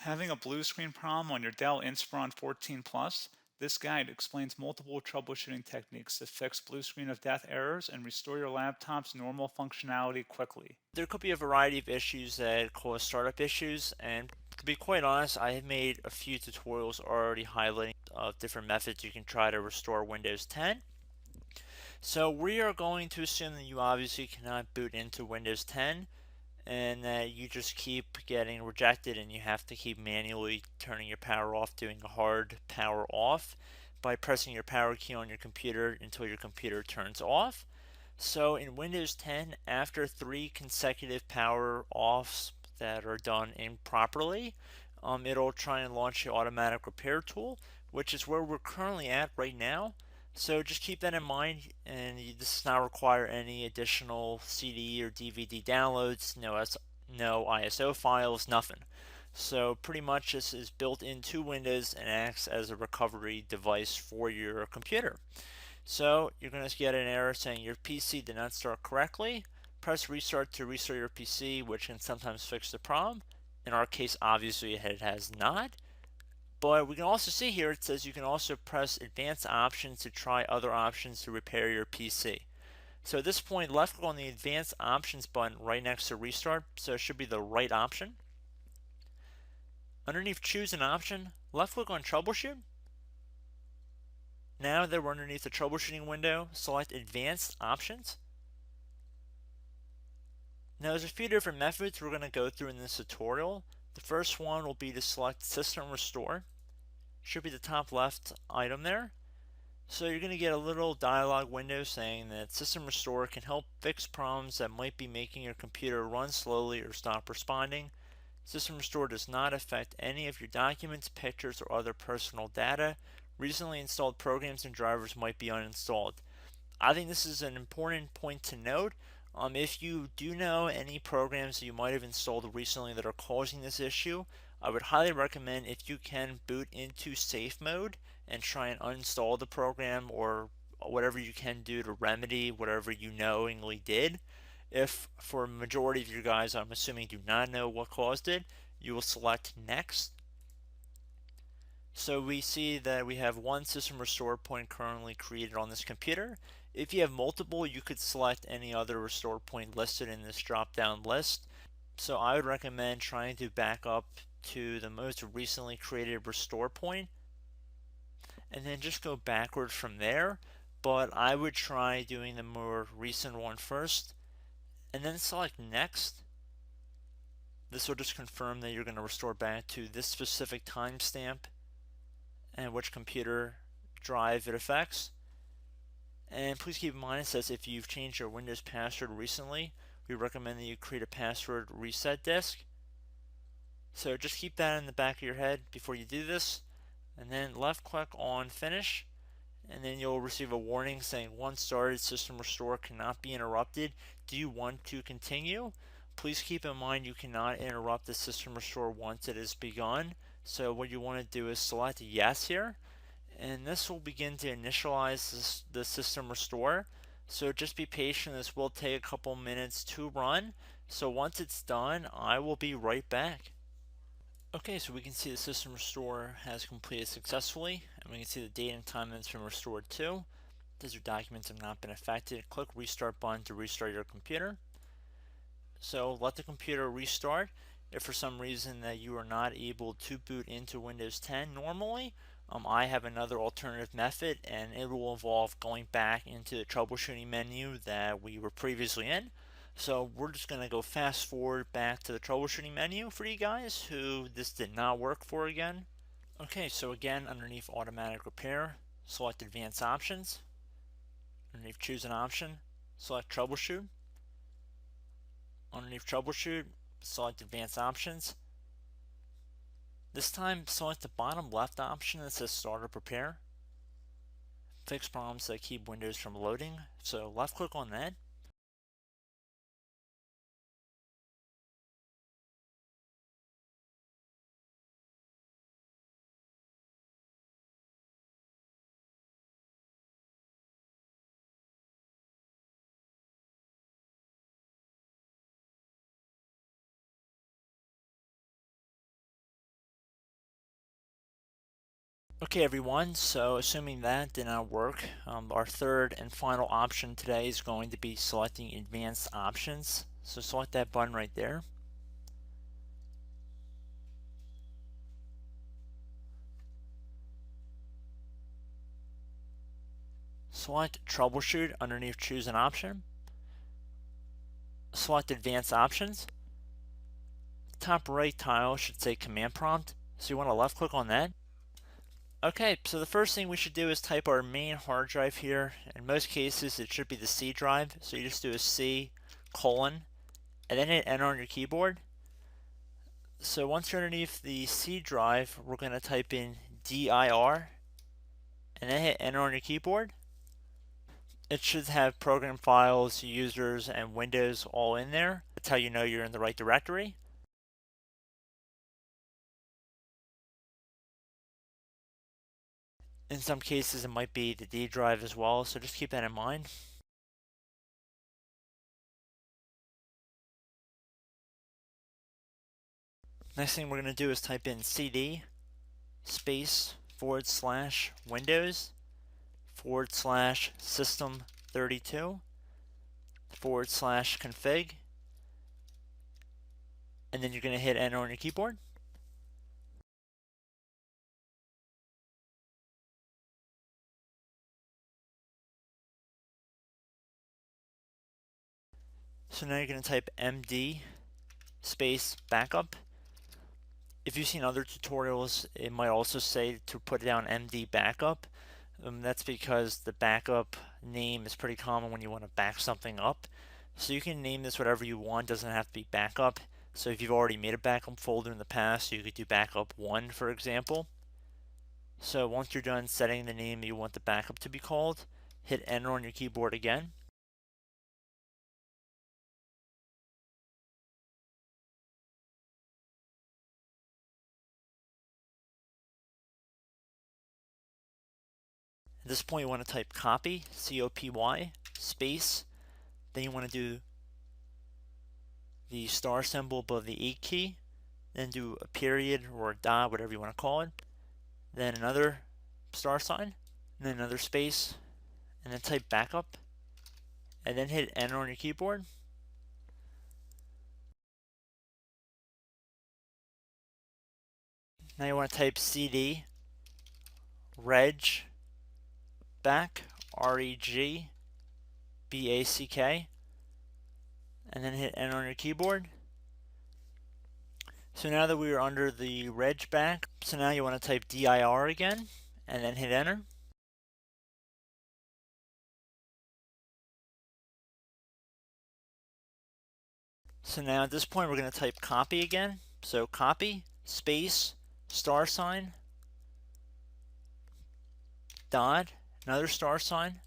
Having a blue screen problem on your Dell Inspiron 14 Plus, this guide explains multiple troubleshooting techniques to fix blue screen of death errors and restore your laptop's normal functionality quickly. There could be a variety of issues that cause startup issues, and to be quite honest, I have made a few tutorials already highlighting different methods you can try to restore Windows 10. So we are going to assume that you obviously cannot boot into Windows 10 and that you just keep getting rejected and you have to keep manually turning your power off, doing a hard power off by pressing your power key on your computer until your computer turns off. So in Windows 10, after 3 consecutive power offs that are done improperly, it'll try and launch the automatic repair tool, which is where we're currently at right now. So just keep that in mind, and this does not require any additional CD or DVD downloads, no ISO files, nothing. So pretty much this is built into Windows and acts as a recovery device for your computer. So you're going to get an error saying your PC did not start correctly. Press restart to restart your PC, which can sometimes fix the problem. In our case, obviously it has not. But we can also see here it says you can also press advanced options to try other options to repair your PC. So at this point, left click on the advanced options button right next to restart, so it should be the right option. Underneath choose an option, left click on troubleshoot. Now that we're underneath the troubleshooting window, select advanced options. Now there's a few different methods we're going to go through in this tutorial. The first one will be to select system restore. Should be the top left item there. So you're going to get a little dialog window saying that System Restore can help fix problems that might be making your computer run slowly or stop responding. System Restore does not affect any of your documents, pictures, or other personal data. Recently installed programs and drivers might be uninstalled. I think this is an important point to note. If you do know any programs that you might have installed recently that are causing this issue, I would highly recommend if you can boot into safe mode and try and uninstall the program or whatever you can do to remedy whatever you knowingly did. If for a majority of you guys, I'm assuming do not know what caused it, you will select next. So we see that we have one system restore point currently created on this computer. If you have multiple, you could select any other restore point listed in this drop down list. So I would recommend trying to back up to the most recently created restore point and then just go backward from there. But I would try doing the more recent one first and then select next. This will just confirm that you're going to restore back to this specific timestamp and which computer drive it affects. And please keep in mind it says if you've changed your Windows password recently, we recommend that you create a password reset disk. So just keep that in the back of your head before you do this, and then left click on finish, and then you'll receive a warning saying once started, system restore cannot be interrupted. Do you want to continue? Please keep in mind you cannot interrupt the system restore once it is begun. So what you want to do is select yes here, and this will begin to initialize the system restore. So just be patient, this will take a couple minutes to run. So once it's done, I will be right back. Okay, so we can see the system restore has completed successfully, and we can see the date and time that it's been restored to. These your documents have not been affected. Click restart button to restart your computer. So let the computer restart. If for some reason that you are not able to boot into Windows 10 normally, I have another alternative method, and it will involve going back into the troubleshooting menu that we were previously in. So we're just going to go fast forward back to the troubleshooting menu for you guys who this did not work for again. Okay, so again, underneath automatic repair, select advanced options. Underneath choose an option, select troubleshoot. Underneath troubleshoot, select advanced options. This time, select the bottom left option that says Startup Repair. Fix problems that keep Windows from loading. So left click on that. Okay, everyone, so assuming that did not work, our third and final option today is going to be selecting advanced options. So select that button right there. Select troubleshoot underneath choose an option. Select advanced options. Top right tile should say command prompt, so you want to left click on that. Okay, so the first thing we should do is type our main hard drive here. In most cases, it should be the C drive. So you just do a C colon and then hit enter on your keyboard. So once you're underneath the C drive, we're going to type in dir and then hit enter on your keyboard. It should have program files, users, and Windows all in there. That's how you know you're in the right directory. In some cases, it might be the D drive as well, so just keep that in mind. Next thing we're going to do is type in cd space / Windows / system 32 / config, and then you're going to hit enter on your keyboard. So now you're going to type md space backup. If you've seen other tutorials, it might also say to put down md backup. That's because the backup name is pretty common when you want to back something up. So you can name this whatever you want, doesn't have to be backup. So if you've already made a backup folder in the past, you could do backup 1, for example. So once you're done setting the name you want the backup to be called, hit enter on your keyboard again. At this point, you want to type copy, C-O-P-Y, space. Then you want to do the star symbol above the 8 key. Then do a period or a dot, whatever you want to call it. Then another star sign, and then another space, and then type backup. And then hit enter on your keyboard. Now you want to type cd reg back, R-E-G B-A-C-K, and then hit enter on your keyboard. So now that we are under the reg back, so now you want to type dir again, and then hit enter. So now at this point we're going to type copy again. So copy, space, star sign, dot, another star sign,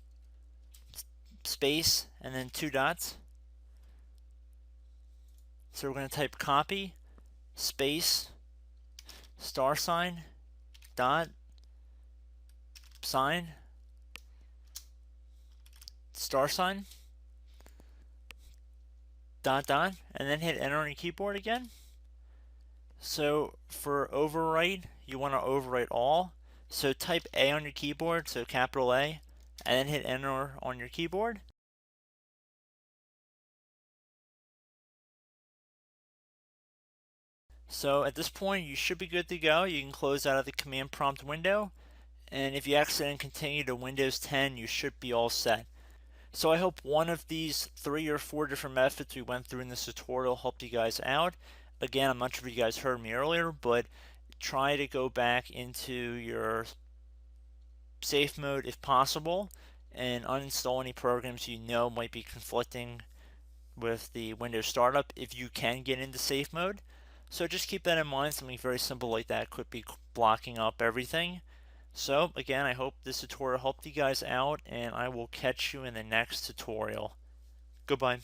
space, and then 2 dots. So we're going to type copy, space, star sign, dot, sign, star sign, dot, dot, and then hit enter on your keyboard again. So for overwrite, you want to overwrite all. So type A on your keyboard, so capital A, and then hit enter on your keyboard. So at this point, you should be good to go. You can close out of the command prompt window. And if you accidentally continue to Windows 10, you should be all set. So I hope one of these 3 or 4 different methods we went through in this tutorial helped you guys out. Again, I'm not sure if you guys heard me earlier, but try to go back into your safe mode if possible and uninstall any programs you know might be conflicting with the Windows startup if you can get into safe mode. So just keep that in mind. Something very simple like that could be blocking up everything. So again, I hope this tutorial helped you guys out, and I will catch you in the next tutorial. Goodbye.